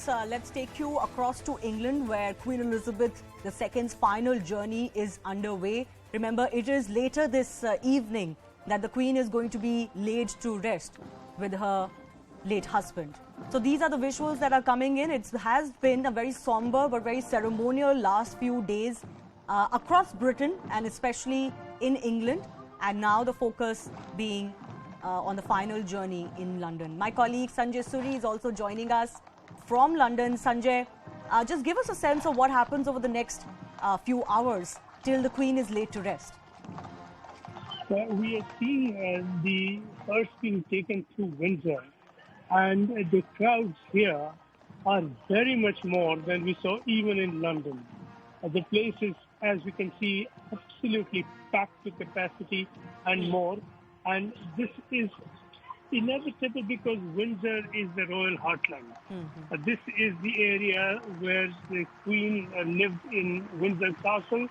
let's take you across to England, where Queen Elizabeth II's final journey is underway. Remember, it is later this evening that the Queen is going to be laid to rest with her late husband. So these are the visuals that are coming in. It has been a very somber but very ceremonial last few days across Britain and especially in England. And now the focus being on the final journey in London. My colleague Sanjay Suri is also joining us from London. Sanjay, just give us a sense of what happens over the next few hours till the Queen is laid to rest. We are seeing the hearse being taken through Windsor, and the crowds here are very much more than we saw even in London. The place is, as we can see, absolutely packed to capacity and more. And this is inevitable because Windsor is the royal heartland. This is the area where the Queen lived in Windsor Castle,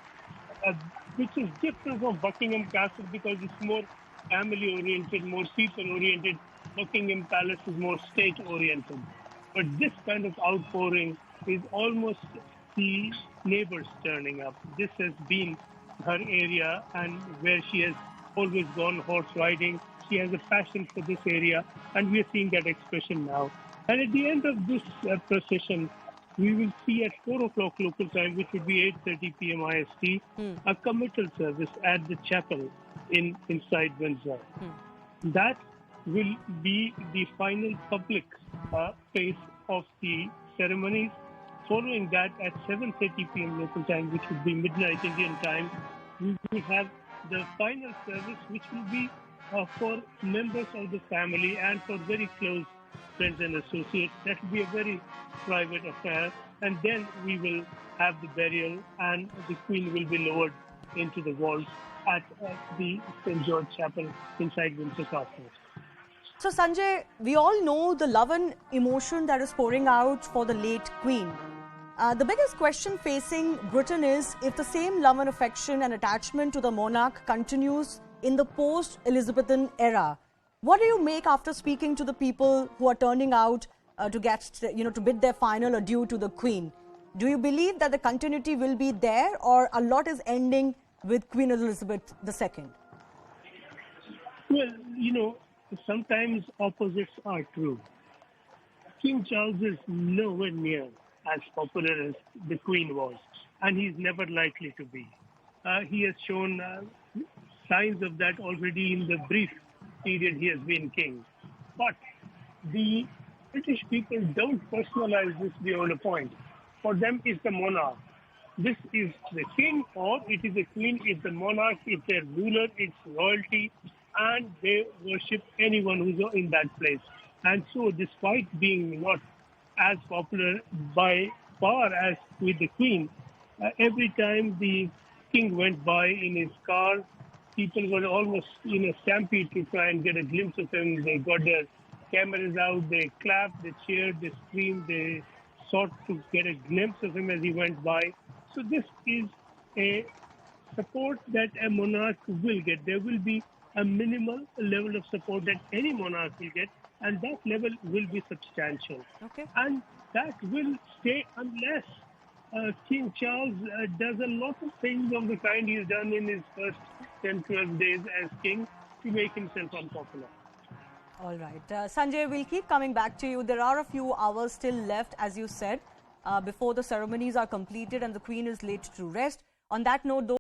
which is different from Buckingham Castle because it's more family-oriented, more people-oriented. Buckingham Palace is more state-oriented. But this kind of outpouring is almost the neighbors turning up. This has been her area and where she has always gone horse riding. She has a passion for this area, and we are seeing that expression now. And at the end of this procession, we will see at 4 o'clock local time, which would be 8:30 p.m. IST, a committal service at the chapel inside Windsor. That will be the final public phase of the ceremonies. Following that, at 7:30 p.m. local time, which would be midnight Indian time, we will have the final service, which will be for members of the family and for very close friends and associates. That will be a very private affair. And then we will have the burial, and the Queen will be lowered into the vault at the St. George Chapel inside Windsor Castle. So Sanjay, we all know the love and emotion that is pouring out for the late Queen. The biggest question facing Britain is if the same love and affection and attachment to the monarch continues in the post-Elizabethan era. What do you make after speaking to the people who are turning out to bid their final adieu to the Queen? Do you believe that the continuity will be there, or a lot is ending with Queen Elizabeth II? Well, sometimes opposites are true. King Charles is nowhere near as popular as the Queen was, and he's never likely to be. He has shown signs of that already in the brief period he has been king. But the British people don't personalize this beyond a point. For them, it's the monarch. This is the king, or it is the queen, it's the monarch, it's their ruler, it's royalty, and they worship anyone who's in that place. And so, despite being not as popular by far as with the Queen, every time the king went by in his car, people were almost in a stampede to try and get a glimpse of him. They got their cameras out, they clapped, they cheered, they screamed, they sought to get a glimpse of him as he went by. So this is a support that a monarch will get. There will be a minimal level of support that any monarch will get, and that level will be substantial. Okay. And that will stay unless King Charles does a lot of things of the kind he's done in his first 10, 12 days as king to make himself unpopular. All right. Sanjay, we'll keep coming back to you. There are a few hours still left, as you said, before the ceremonies are completed and the Queen is laid to rest. On that note, though,